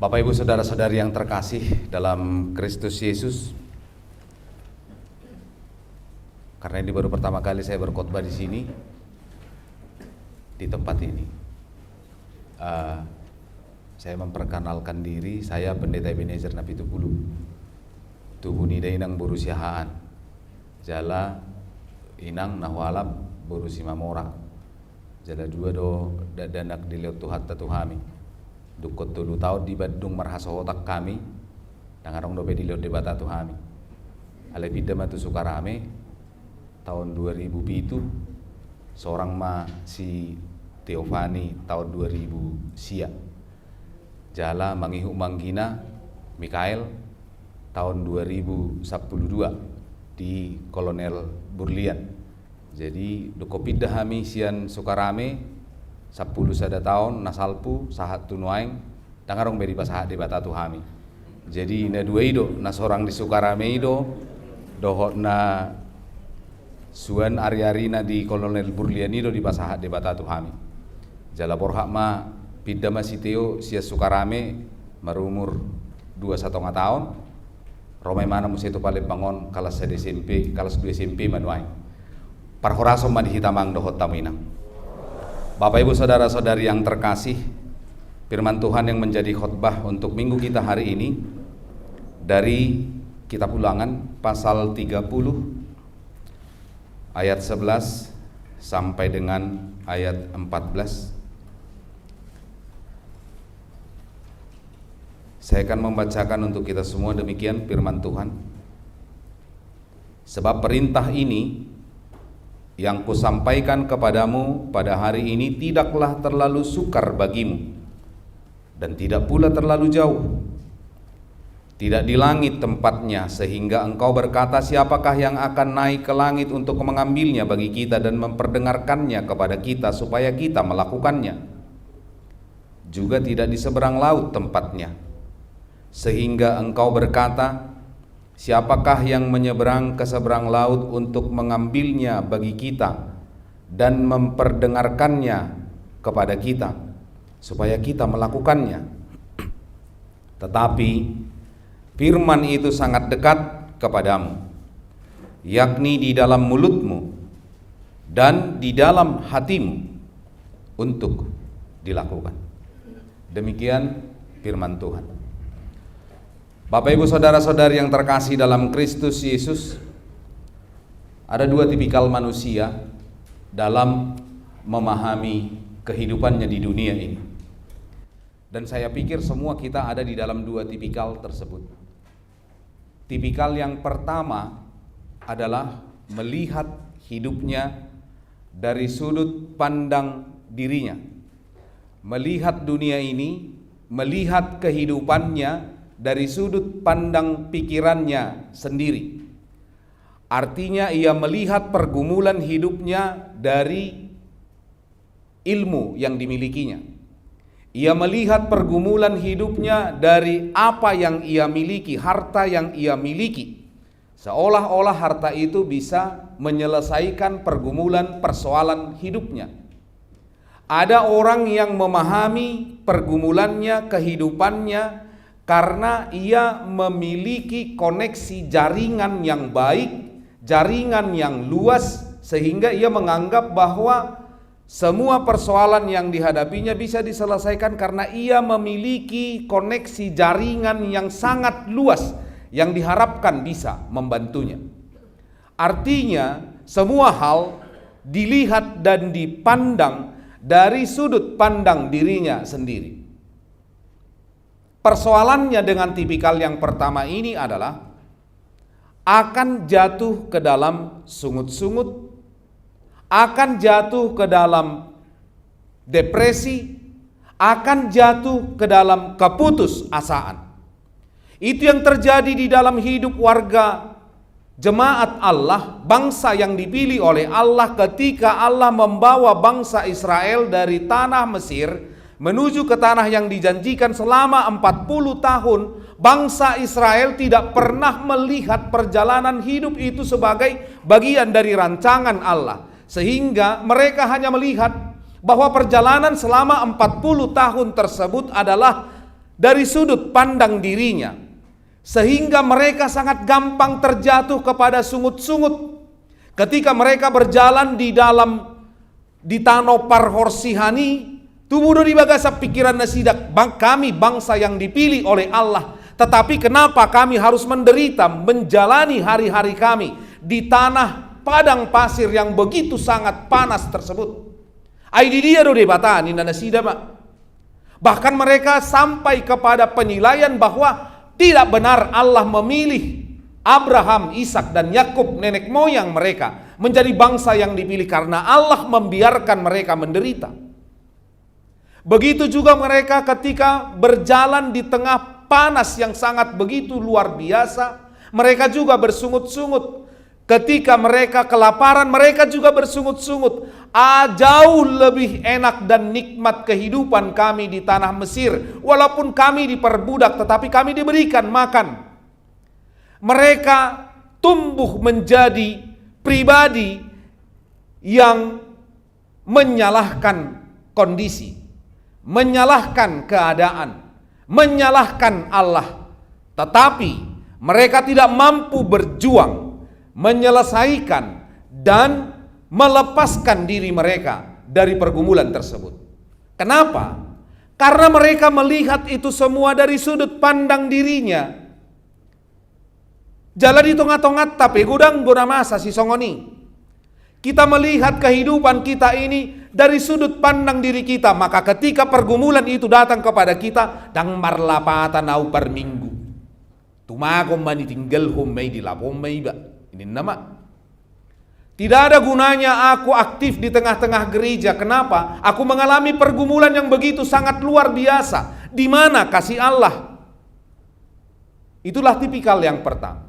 Bapak Ibu Saudara-saudari yang terkasih dalam Kristus Yesus, karena ini baru pertama kali saya berkhotbah di sini, di tempat ini, saya memperkenalkan diri. Saya Pendeta Ebenezer Napitupulu, tubuh nida inang borusiahaan, jala inang nahwalap borusimamora, jala dua do danak dilihat Tuhan Tuhami. Dukot dulu tahun di Bandung marhasohotak kami dangarong dope dilihat debata Tuhami. Alebida matu sukarame tahun 2000 itu seorang ma si Teofani tahun 2000 sia. Jala mangihu manggina Mikael tahun 2012 di Kolonel Burlian. Jadi dokopida hami sian sukarame 10 sada tahun nasalpu sahat tunuaing dangarong beri pasahat di bata Tuhami. Jadi na dua ido na seorang di sukarame ido dohot na suan ari-arina di Kolonel Burlian ido di pasahat di bata Tuhami. Jala borhak ma pidda masih Teo sia sukarame marumur 2,5 tahun. Romai mana musi itu paling bangun kelas 1 SMP, kelas 2 SMP manuai. Parhoraso man hitamang dohot taminang. Bapak Ibu Saudara-saudari yang terkasih, firman Tuhan yang menjadi khotbah untuk minggu kita hari ini dari Kitab Ulangan pasal 30 ayat 11 sampai dengan ayat 14. Saya akan membacakan untuk kita semua demikian firman Tuhan. Sebab perintah ini yang kusampaikan kepadamu pada hari ini tidaklah terlalu sukar bagimu dan tidak pula terlalu jauh. Tidak di langit tempatnya sehingga engkau berkata, siapakah yang akan naik ke langit untuk mengambilnya bagi kita dan memperdengarkannya kepada kita supaya kita melakukannya. Juga tidak di seberang laut tempatnya sehingga engkau berkata, siapakah yang menyeberang ke seberang laut untuk mengambilnya bagi kita dan memperdengarkannya kepada kita supaya kita melakukannya. Tetapi firman itu sangat dekat kepadamu, yakni di dalam mulutmu dan di dalam hatimu untuk dilakukan. Demikian firman Tuhan. Bapak Ibu Saudara-saudari yang terkasih dalam Kristus Yesus, ada dua tipikal manusia dalam memahami kehidupannya di dunia ini. Dan saya pikir semua kita ada di dalam dua tipikal tersebut. Tipikal yang pertama adalah melihat hidupnya dari sudut pandang dirinya. Melihat dunia ini, melihat kehidupannya dari sudut pandang pikirannya sendiri. Artinya ia melihat pergumulan hidupnya dari ilmu yang dimilikinya. Ia melihat pergumulan hidupnya dari apa yang ia miliki, harta yang ia miliki. Seolah-olah harta itu bisa menyelesaikan pergumulan persoalan hidupnya. Ada orang yang memahami pergumulannya, kehidupannya, karena ia memiliki koneksi jaringan yang baik, jaringan yang luas, sehingga ia menganggap bahwa semua persoalan yang dihadapinya bisa diselesaikan karena ia memiliki koneksi jaringan yang sangat luas yang diharapkan bisa membantunya. Artinya semua hal dilihat dan dipandang dari sudut pandang dirinya sendiri. Persoalannya dengan tipikal yang pertama ini adalah akan jatuh ke dalam sungut-sungut, akan jatuh ke dalam depresi, akan jatuh ke dalam keputusasaan. Itu yang terjadi di dalam hidup warga jemaat Allah, bangsa yang dipilih oleh Allah ketika Allah membawa bangsa Israel dari tanah Mesir menuju ke tanah yang dijanjikan. Selama 40 tahun bangsa Israel tidak pernah melihat perjalanan hidup itu sebagai bagian dari rancangan Allah, sehingga mereka hanya melihat bahwa perjalanan selama 40 tahun tersebut adalah dari sudut pandang dirinya, sehingga mereka sangat gampang terjatuh kepada sungut-sungut ketika mereka berjalan di Tano Parhorsihani. Tumudo di bagasa pikiran nasidak, kami bangsa yang dipilih oleh Allah, tetapi kenapa kami harus menderita menjalani hari-hari kami di tanah padang pasir yang begitu sangat panas tersebut. Aidi dia do debata ni nasida mak. Bahkan mereka sampai kepada penilaian bahwa tidak benar Allah memilih Abraham, Ishak dan Yakub, nenek moyang mereka, menjadi bangsa yang dipilih karena Allah membiarkan mereka menderita. Begitu juga mereka ketika berjalan di tengah panas yang sangat begitu luar biasa, mereka juga bersungut-sungut. Ketika mereka kelaparan, mereka juga bersungut-sungut. Jauh lebih enak dan nikmat kehidupan kami di tanah Mesir. Walaupun kami diperbudak, tetapi kami diberikan makan. Mereka tumbuh menjadi pribadi yang menyalahkan kondisi, menyalahkan keadaan, menyalahkan Allah. Tetapi mereka tidak mampu berjuang menyelesaikan dan melepaskan diri mereka dari pergumulan tersebut. Kenapa? Karena mereka melihat itu semua dari sudut pandang dirinya. Jalan di tengah-tengah tapi gudang guna masa si songoni. Kita melihat kehidupan kita ini dari sudut pandang diri kita, maka ketika pergumulan itu datang kepada kita, dang marlapatan au per minggu. Tumakom mani tinggal homai di lapomai ba. Ini nama. Tidak ada gunanya aku aktif di tengah-tengah gereja. Kenapa? Aku mengalami pergumulan yang begitu sangat luar biasa. Di mana kasih Allah? Itulah tipikal yang pertama.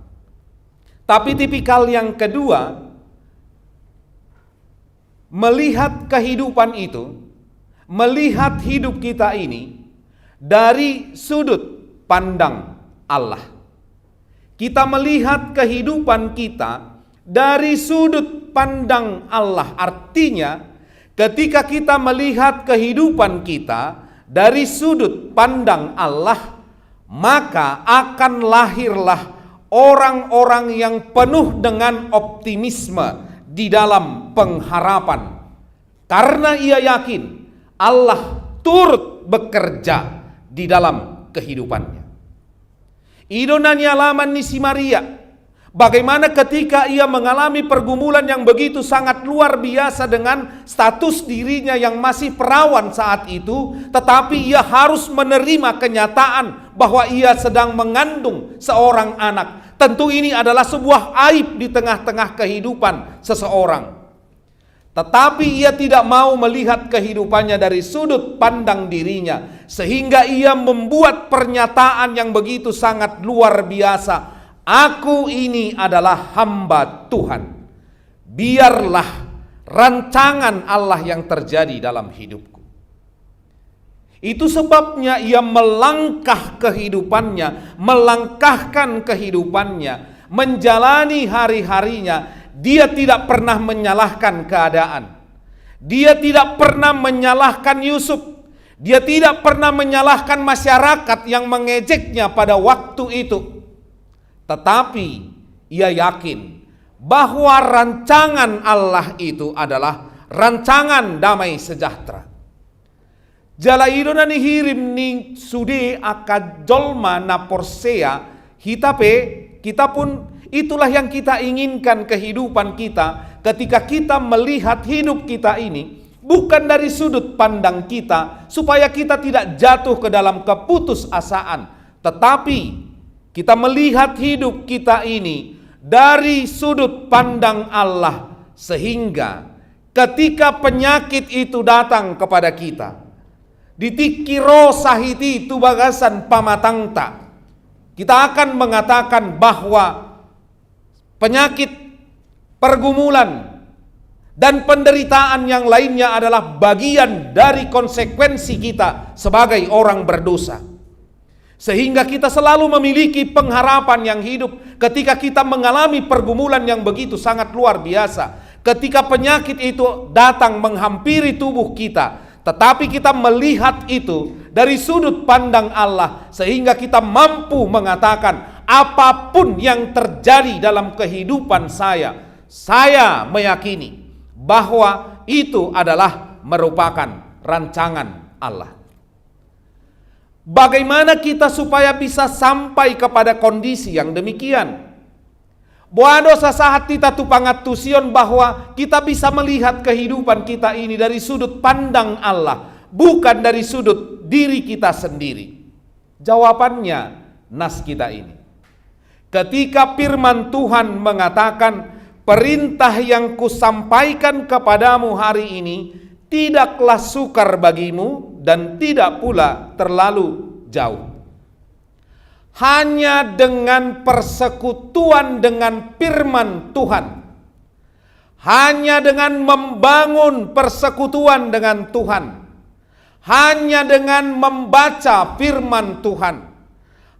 Tapi tipikal yang kedua, melihat kehidupan itu, melihat hidup kita ini dari sudut pandang Allah. Kita melihat kehidupan kita dari sudut pandang Allah. Artinya, ketika kita melihat kehidupan kita dari sudut pandang Allah, maka akan lahirlah orang-orang yang penuh dengan optimisme di dalam pengharapan. Karena ia yakin Allah turut bekerja di dalam kehidupannya. Idonanya laman ni si Maria, bagaimana ketika ia mengalami pergumulan yang begitu sangat luar biasa dengan status dirinya yang masih perawan saat itu, tetapi ia harus menerima kenyataan bahwa ia sedang mengandung seorang anak. Tentu ini adalah sebuah aib di tengah-tengah kehidupan seseorang. Tetapi ia tidak mau melihat kehidupannya dari sudut pandang dirinya, sehingga ia membuat pernyataan yang begitu sangat luar biasa. Aku ini adalah hamba Tuhan. Biarlah rancangan Allah yang terjadi dalam hidupku. Itu sebabnya ia melangkah kehidupannya, melangkahkan kehidupannya, menjalani hari-harinya. Dia tidak pernah menyalahkan keadaan. Dia tidak pernah menyalahkan Yusuf. Dia tidak pernah menyalahkan masyarakat yang mengejeknya pada waktu itu. Tetapi ia yakin bahwa rancangan Allah itu adalah rancangan damai sejahtera. Jala iro na nihirim ni sude akajolma na porsea hitape kita pun itulah yang kita inginkan kehidupan kita ketika kita melihat hidup kita ini bukan dari sudut pandang kita supaya kita tidak jatuh ke dalam keputusasaan, tetapi kita melihat hidup kita ini dari sudut pandang Allah sehingga ketika penyakit itu datang kepada kita, ditikiro sahiti tubagasan pamatangta, kita akan mengatakan bahwa penyakit, pergumulan, dan penderitaan yang lainnya adalah bagian dari konsekuensi kita sebagai orang berdosa. Sehingga kita selalu memiliki pengharapan yang hidup ketika kita mengalami pergumulan yang begitu sangat luar biasa. Ketika penyakit itu datang menghampiri tubuh kita, tetapi kita melihat itu dari sudut pandang Allah, sehingga kita mampu mengatakan apapun yang terjadi dalam kehidupan saya meyakini bahwa itu adalah merupakan rancangan Allah. Bagaimana kita supaya bisa sampai kepada kondisi yang demikian? Boado sasahat kita tu pangatusion bahwa kita bisa melihat kehidupan kita ini dari sudut pandang Allah, bukan dari sudut diri kita sendiri. Jawabannya nas kita ini. Ketika firman Tuhan mengatakan, perintah yang kusampaikan kepadamu hari ini tidaklah sukar bagimu dan tidak pula terlalu jauh. Hanya dengan persekutuan dengan firman Tuhan, hanya dengan membangun persekutuan dengan Tuhan, hanya dengan membaca firman Tuhan,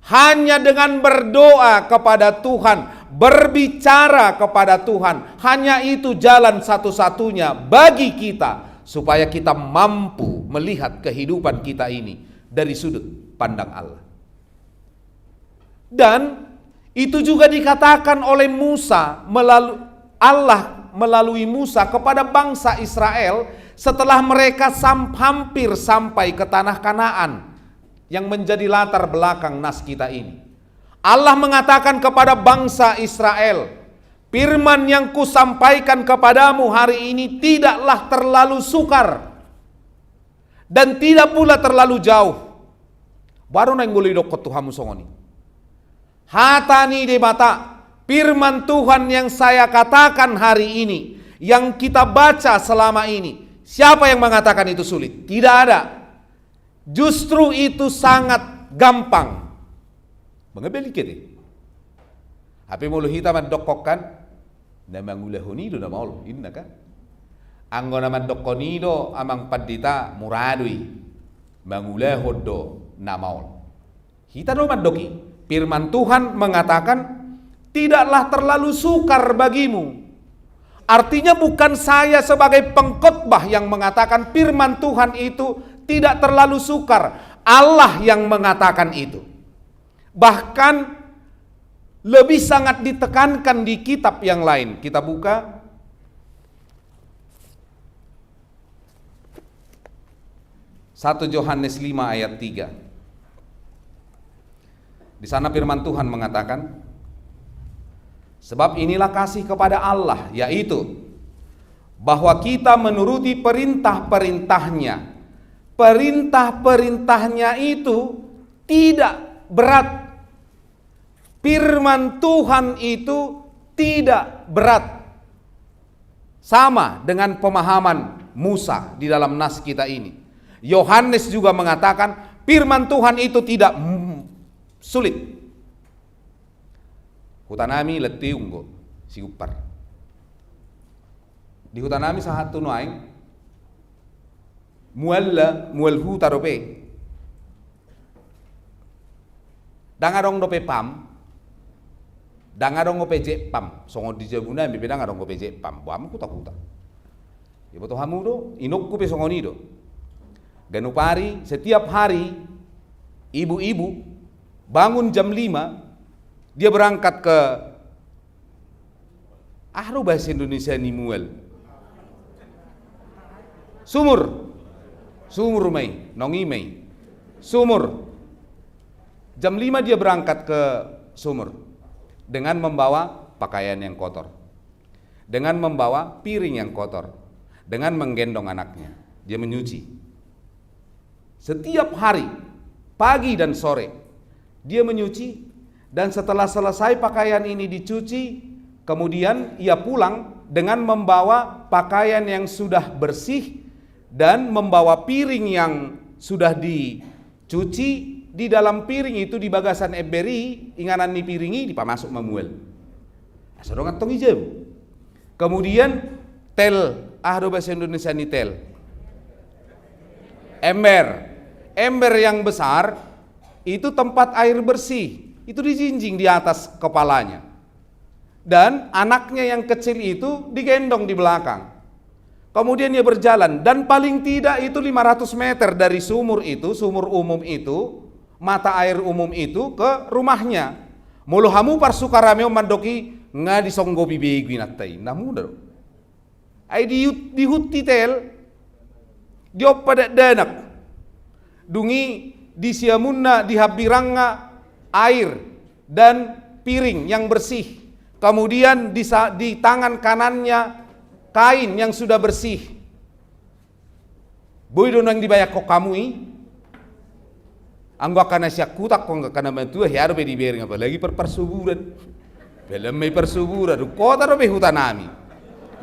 hanya dengan berdoa kepada Tuhan, berbicara kepada Tuhan, hanya itu jalan satu-satunya bagi kita supaya kita mampu melihat kehidupan kita ini dari sudut pandang Allah. Dan itu juga dikatakan oleh Musa, Allah melalui Musa kepada bangsa Israel setelah mereka hampir sampai ke tanah Kanaan yang menjadi latar belakang nas kita ini. Allah mengatakan kepada bangsa Israel, firman yang kusampaikan kepadamu hari ini tidaklah terlalu sukar dan tidak pula terlalu jauh. Baru nang ngulidok ko Tuhanmu songoni. Hatani de mata, firman Tuhan yang saya katakan hari ini, yang kita baca selama ini. Siapa yang mengatakan itu sulit? Tidak ada. Justru itu sangat gampang. Mengebeli kete. Hape mulu hita man dokkokan, na mangulahunido na maul inna ka. Anggo naman dokkonido amang pandita muradui, mangulahoddo na maul. Hita no man doki. Firman Tuhan mengatakan, tidaklah terlalu sukar bagimu. Artinya bukan saya sebagai pengkhotbah yang mengatakan firman Tuhan itu tidak terlalu sukar. Allah yang mengatakan itu. Bahkan lebih sangat ditekankan di kitab yang lain. Kita buka Satu Yohanes 5 ayat 3. Di sana firman Tuhan mengatakan, sebab inilah kasih kepada Allah, yaitu bahwa kita menuruti perintah-perintahnya. Perintah-perintahnya itu tidak berat. Firman Tuhan itu tidak berat. Sama dengan pemahaman Musa di dalam nas kita ini. Yohanes juga mengatakan firman Tuhan itu tidak sulit. Hutanami letiung go si upar. Di hutanami sahat tunuaing mualhu tarope. Dangarong dope pam. Dangarong go peje pam. Songo di jabuna mi dangarong go peje pam. Buam kuta-kuta. Ibu to hamudo inok ku pe songonido. Ganupari setiap hari ibu-ibu bangun jam 5, dia berangkat ke bahasa Indonesia ni muel. Sumur mai, nongi mai. Sumur. Jam 5 dia berangkat ke sumur dengan membawa pakaian yang kotor. Dengan membawa piring yang kotor. Dengan menggendong anaknya. Dia menyuci. Setiap hari, pagi dan sore, dia menyuci, dan setelah selesai pakaian ini dicuci, kemudian ia pulang dengan membawa pakaian yang sudah bersih dan membawa piring yang sudah dicuci. Di dalam piring itu di bagasan eberi, inganan ni piringi dipamasuk mamuel. Asadongan tong ijem. Kemudian tel, bahasa Indonesia ni tel. Ember yang besar itu tempat air bersih, itu dijinjing di atas kepalanya. Dan anaknya yang kecil itu digendong di belakang. Kemudian dia berjalan, dan paling tidak itu 500 meter dari sumur umum itu, mata air umum itu ke rumahnya. Mulu hamu parsukarameo mandoki nga disonggo bibegi natai. Namuda. Ay di hutitel pada danak. Dungi di siamunna dihabiranga air dan piring yang bersih. Kemudian di tangan kanannya kain yang sudah bersih. Boy do nang dibayak ko kamui. Anggo kana siya kutak ko kana mantua hiaro be dibering apalagi persuburan. Belum may persuburan kota ro be hutanami.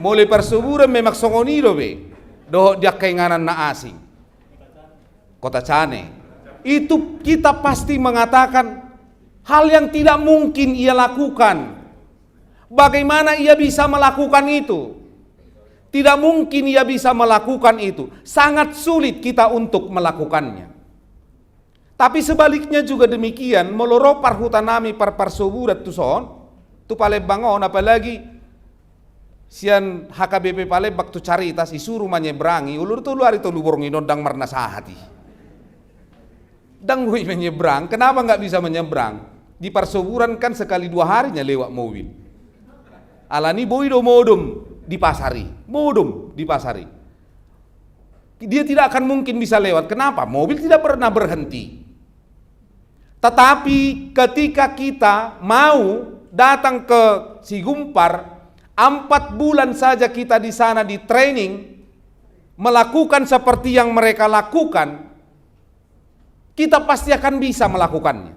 Mulai persuburan may maksongoni ro be. Do dia kainganan na asing. Kota Cane. Itu kita pasti mengatakan hal yang tidak mungkin ia lakukan. Bagaimana ia bisa melakukan itu? Tidak mungkin ia bisa melakukan itu. Sangat sulit kita untuk melakukannya. Tapi sebaliknya juga demikian. Meloro parhutanami parsuburat tu son. Tu Palembang apalagi sian HKBP Palembang tu caritas isuru menyeberangi. Ulur tu luar itu luborngi nondang marna sahati. Dang hui menyeberang. Kenapa nggak bisa menyeberang? Di parsuburan kan sekali 2 harinya lewat mobil. Alani boido modum dipasari, modum dipasari. Dia tidak akan mungkin bisa lewat. Kenapa? Mobil tidak pernah berhenti. Tetapi ketika kita mau datang ke Sigumpar, 4 bulan saja kita di sana di training, melakukan seperti yang mereka lakukan, kita pasti akan bisa melakukannya.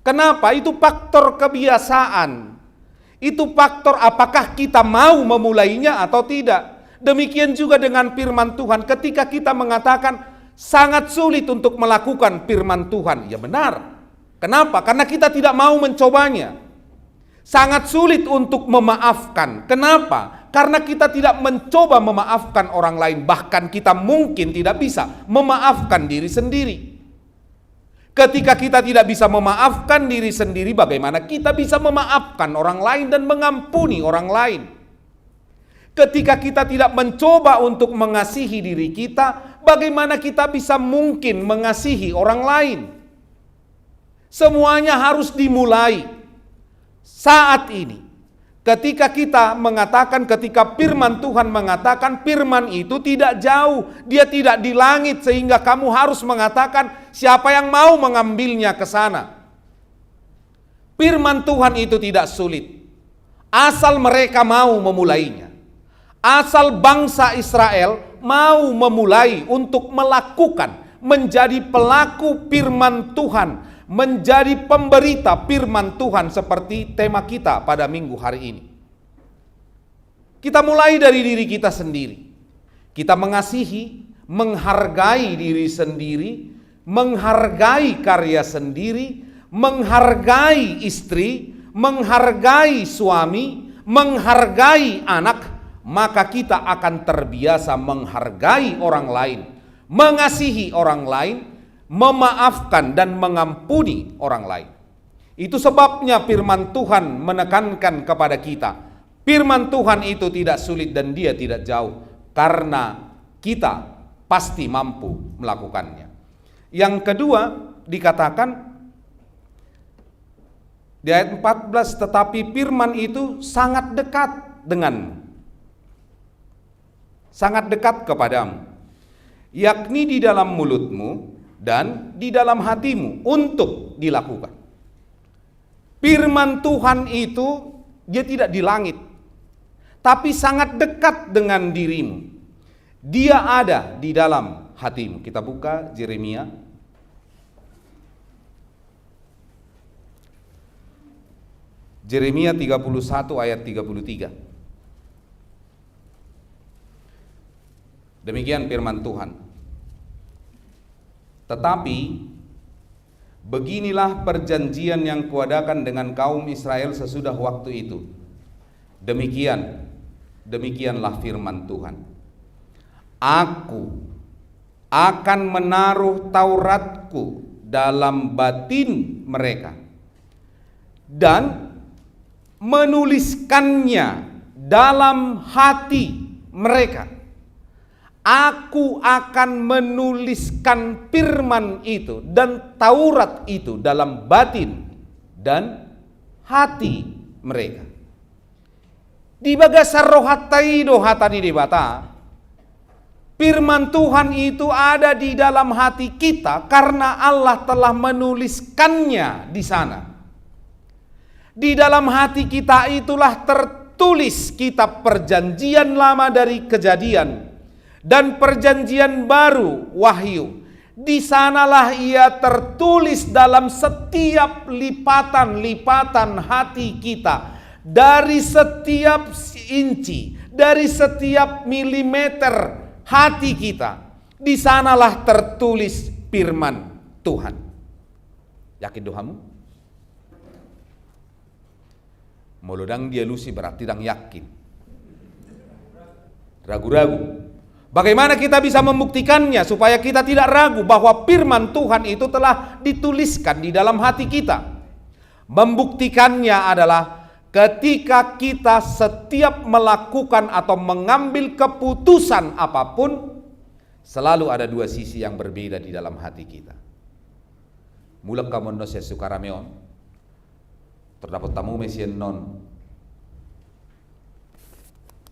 Kenapa? Itu faktor kebiasaan. Itu faktor apakah kita mau memulainya atau tidak. Demikian juga dengan firman Tuhan. Ketika kita mengatakan sangat sulit untuk melakukan firman Tuhan. Ya benar. Kenapa? Karena kita tidak mau mencobanya. Sangat sulit untuk memaafkan. Kenapa? Karena kita tidak mencoba memaafkan orang lain. Bahkan kita mungkin tidak bisa memaafkan diri sendiri. Ketika kita tidak bisa memaafkan diri sendiri, bagaimana kita bisa memaafkan orang lain dan mengampuni orang lain? Ketika kita tidak mencoba untuk mengasihi diri kita, bagaimana kita bisa mungkin mengasihi orang lain? Semuanya harus dimulai saat ini. Ketika kita mengatakan, ketika firman Tuhan mengatakan, firman itu tidak jauh, dia tidak di langit sehingga kamu harus mengatakan siapa yang mau mengambilnya ke sana. Firman Tuhan itu tidak sulit, asal mereka mau memulainya. Asal bangsa Israel mau memulai untuk melakukan, menjadi pelaku firman Tuhan, menjadi pemberita firman Tuhan seperti tema kita pada minggu hari ini. Kita mulai dari diri kita sendiri. Kita mengasihi, menghargai diri sendiri, menghargai karya sendiri, menghargai istri, menghargai suami, menghargai anak, maka kita akan terbiasa menghargai orang lain, mengasihi orang lain, memaafkan dan mengampuni orang lain. Itu sebabnya firman Tuhan menekankan kepada kita, firman Tuhan itu tidak sulit dan dia tidak jauh, karena kita pasti mampu melakukannya. Yang kedua dikatakan di ayat 14, tetapi firman itu sangat dekat denganmu, sangat dekat kepadamu, yakni di dalam mulutmu dan di dalam hatimu untuk dilakukan. Firman Tuhan itu dia tidak di langit, tapi sangat dekat dengan dirimu. Dia ada di dalam hatimu. Kita buka Yeremia. Yeremia 31 ayat 33. Demikian firman Tuhan. Tetapi beginilah perjanjian yang kuadakan dengan kaum Israel sesudah waktu itu. Demikianlah firman Tuhan. Aku akan menaruh Tauratku dalam batin mereka dan menuliskannya dalam hati mereka. Aku akan menuliskan firman itu dan Taurat itu dalam batin dan hati mereka. Di bagasar rohatai dohatani debata, firman Tuhan itu ada di dalam hati kita karena Allah telah menuliskannya di sana. Di dalam hati kita itulah tertulis kitab perjanjian lama dari Kejadian dan perjanjian baru Wahyu. Di sanalah ia tertulis dalam setiap lipatan-lipatan hati kita, dari setiap inci, dari setiap milimeter hati kita. Di sanalah tertulis firman Tuhan. Yakin doamu? Molodang dia lusi berarti dang yakin. Ragu-ragu. Bagaimana kita bisa membuktikannya supaya kita tidak ragu bahwa firman Tuhan itu telah dituliskan di dalam hati kita? Membuktikannya adalah ketika kita setiap melakukan atau mengambil keputusan apapun, selalu ada dua sisi yang berbeda di dalam hati kita. Mulak kamondo se sukarameon. Terdapat tamu mesien non.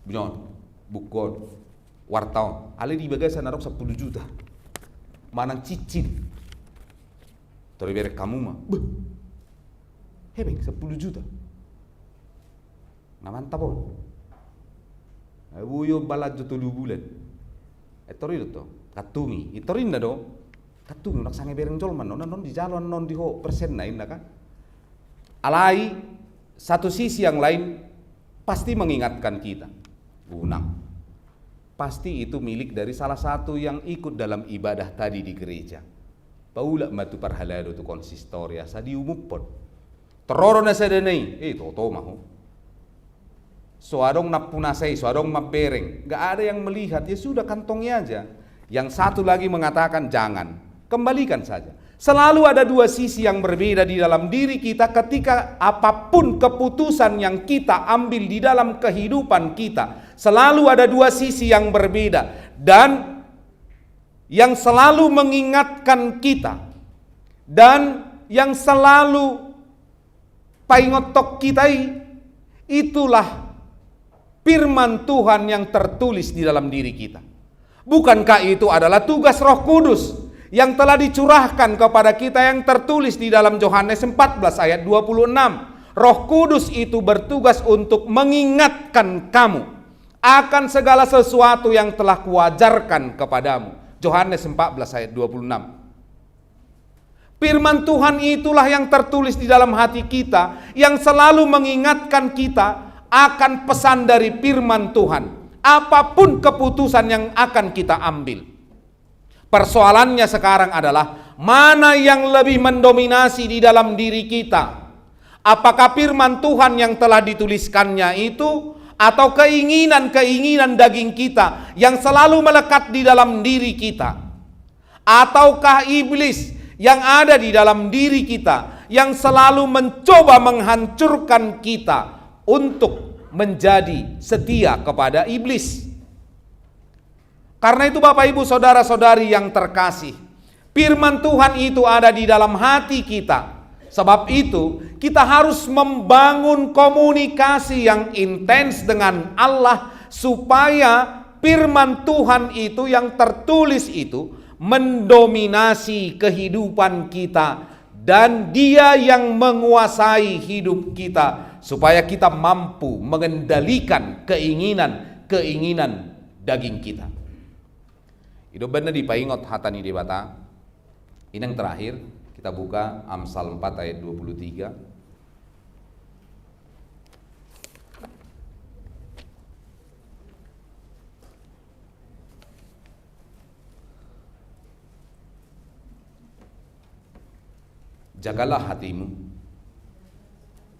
Binon, bukon, wartawan. Ale di bagasan narok 10 juta. Manang cicin. Tori bere kamu mah. Hebeng 10 juta. Namanta po. Buyo balad jo 3 bulan. Tori to. Katungi. Itorin na do. Katungi nak sange bereng jolman non di jalan non di ho persen na inna kan. Alai satu sisi yang lain pasti mengingatkan kita. Unang. Pasti itu milik dari salah satu yang ikut dalam ibadah tadi di gereja. Paula matu parhalado tu konsistoria sa diumupon. Teroro na sa denay. Toto maho. Soadong napunasay, soadong mabereng. Gak ada yang melihat, ya sudah kantongnya aja. Yang satu lagi mengatakan jangan. Kembalikan saja. Selalu ada dua sisi yang berbeda di dalam diri kita ketika apapun keputusan yang kita ambil di dalam kehidupan kita. Selalu ada dua sisi yang berbeda. Dan yang selalu mengingatkan kita. Dan yang selalu paingotok kita, itulah firman Tuhan yang tertulis di dalam diri kita. Bukankah itu adalah tugas Roh Kudus yang telah dicurahkan kepada kita yang tertulis di dalam Yohanes 14 ayat 26. Roh Kudus itu bertugas untuk mengingatkan kamu akan segala sesuatu yang telah kuajarkan kepadamu. Yohanes 14 ayat 26. Firman Tuhan itulah yang tertulis di dalam hati kita, yang selalu mengingatkan kita akan pesan dari firman Tuhan. Apapun keputusan yang akan kita ambil. Persoalannya sekarang adalah mana yang lebih mendominasi di dalam diri kita? Apakah firman Tuhan yang telah dituliskannya itu, atau keinginan-keinginan daging kita yang selalu melekat di dalam diri kita? Ataukah iblis yang ada di dalam diri kita yang selalu mencoba menghancurkan kita untuk menjadi setia kepada iblis? Karena itu Bapak Ibu Saudara-saudari yang terkasih, firman Tuhan itu ada di dalam hati kita. Sebab itu kita harus membangun komunikasi yang intens dengan Allah supaya firman Tuhan itu yang tertulis itu mendominasi kehidupan kita dan Dia yang menguasai hidup kita supaya kita mampu mengendalikan keinginan daging kita. Itu benar dipaingot hatani debata. Ini yang terakhir, kita buka Amsal 4 ayat 23. Jagalah hatimu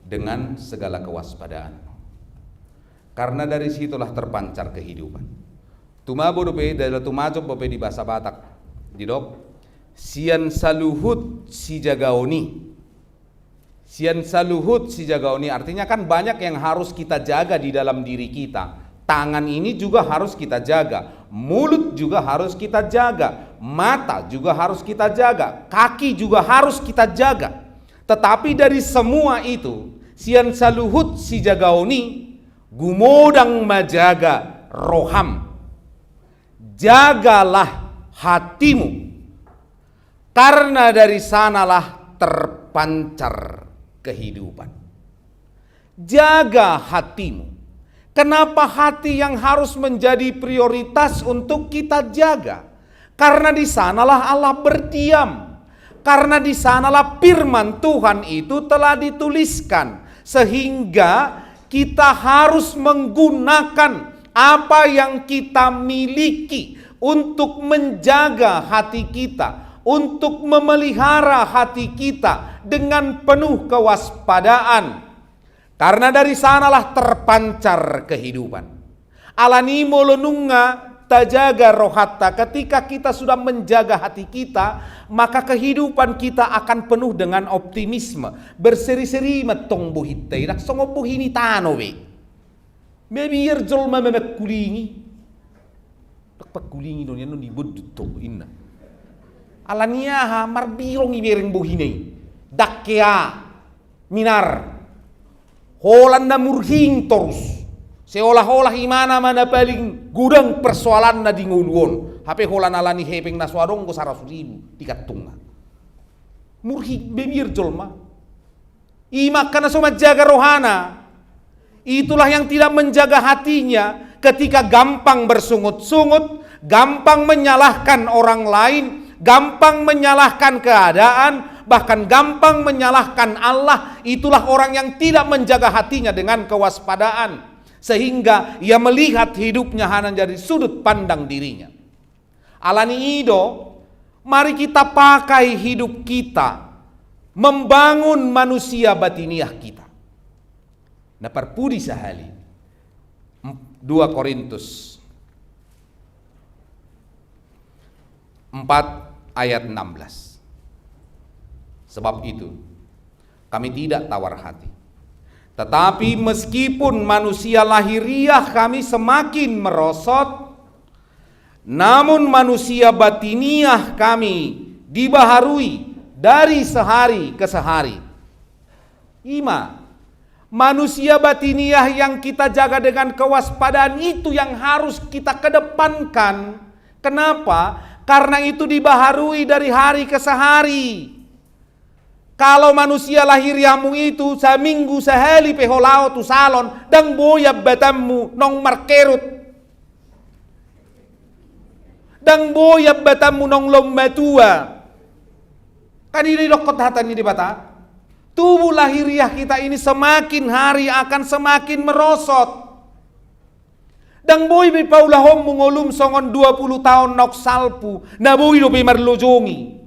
dengan segala kewaspadaan, karena dari situlah terpancar kehidupan. Tumabo dope dala tumajob bope di bahasa Batak. Didok sian saluhut si jagaoni. Sian saluhut si jagaoni artinya kan banyak yang harus kita jaga di dalam diri kita. Tangan ini juga harus kita jaga, mulut juga harus kita jaga, mata juga harus kita jaga, kaki juga harus kita jaga. Tetapi dari semua itu, sian saluhut si jagaoni, gumodang majaga roham. Jagalah hatimu, karena dari sanalah terpancar kehidupan. Jaga hatimu. Kenapa hati yang harus menjadi prioritas untuk kita jaga? Karena di sanalah Allah berdiam. Karena di sanalah firman Tuhan itu telah dituliskan. Sehingga kita harus menggunakan apa yang kita miliki untuk menjaga hati kita, untuk memelihara hati kita dengan penuh kewaspadaan. Karena dari sanalah terpancar kehidupan. Alani molonunga tajaga rohatta. Ketika kita sudah menjaga hati kita, maka kehidupan kita akan penuh dengan optimisme. Berseri-seri metong buhitai. Nak songo buhini tano we. Mebir jolma memek kulingi. Tak kulingi don yan di budto inna. Alania ha marbirong ibereng buhini. Dakya minar. Holanda murhing terus. Seolah-olah imana mana paling gudang persoalan na di nguluon. Hape holan alani hepeng na swadong ko 100.000 dikatunga. Murhing bebir jolma. Ima kana soma jaga rohana. Itulah yang tidak menjaga hatinya ketika gampang bersungut-sungut, gampang menyalahkan orang lain, gampang menyalahkan keadaan, bahkan gampang menyalahkan Allah. Itulah orang yang tidak menjaga hatinya dengan kewaspadaan, sehingga ia melihat hidupnya hanya dari sudut pandang dirinya. Alani ido, mari kita pakai hidup kita membangun manusia batiniah kita. Nah perpudi sahali 2 Korintus 4 ayat 16. Sebab itu kami tidak tawar hati. Tetapi meskipun manusia lahiriah kami semakin merosot, namun manusia batiniah kami dibaharui dari sehari ke sehari. Manusia batiniah yang kita jaga dengan kewaspadaan itu yang harus kita kedepankan. Kenapa? Karena itu dibaharui dari hari ke sehari. Kalau manusia lahiriamu itu seminggu sehari peholao tu salon dan boyab batammu nong markerut. Dan boyab batammu nong lomba tua. Kan ini lokot hatan ini bata. Tubuh lahiriah kita ini semakin hari akan semakin merosot. Dan boy be paulahom mengolum songon 20 tahun nok salpu. Na boy do be marlojongi.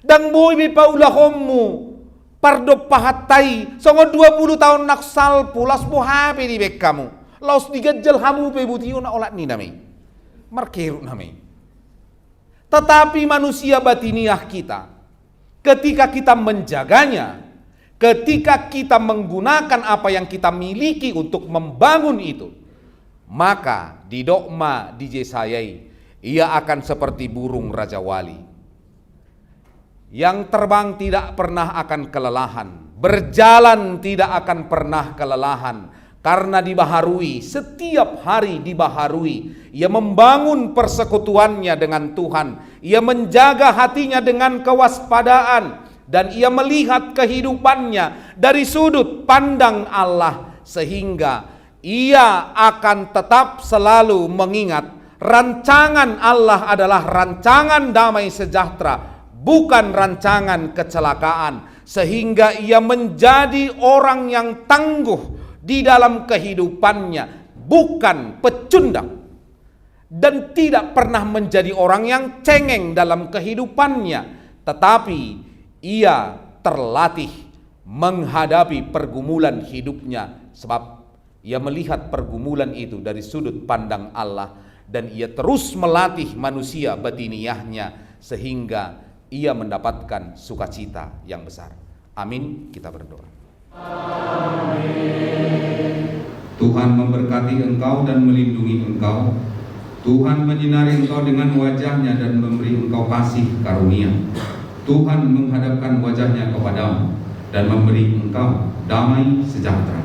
Dan boy be paulahommu pardo pahatai songo 20 tahun nak salpu las bo hape di bek kamu laus digajal hamu pe butiyo na olat ni nami markeru nami. Tetapi manusia batiniah kita ketika kita menjaganya, ketika kita menggunakan apa yang kita miliki untuk membangun itu, maka di dokma di Jesayai ia akan seperti burung Raja Wali yang terbang tidak pernah akan kelelahan, berjalan tidak akan pernah kelelahan, karena dibaharui, setiap hari dibaharui. Ia membangun persekutuannya dengan Tuhan, ia menjaga hatinya dengan kewaspadaan, dan ia melihat kehidupannya dari sudut pandang Allah, sehingga ia akan tetap selalu mengingat rancangan Allah adalah rancangan damai sejahtera, bukan rancangan kecelakaan, sehingga ia menjadi orang yang tangguh di dalam kehidupannya, bukan pecundang, dan tidak pernah menjadi orang yang cengeng dalam kehidupannya, tetapi ia terlatih menghadapi pergumulan hidupnya, sebab ia melihat pergumulan itu dari sudut pandang Allah, dan ia terus melatih manusia batiniahnya sehingga ia mendapatkan sukacita yang besar. Amin, kita berdoa. Amin. Tuhan memberkati engkau dan melindungi engkau. Tuhan menyinari engkau dengan wajah-Nya dan memberi engkau kasih karunia. Tuhan menghadapkan wajah-Nya kepadamu dan memberi engkau damai sejahtera.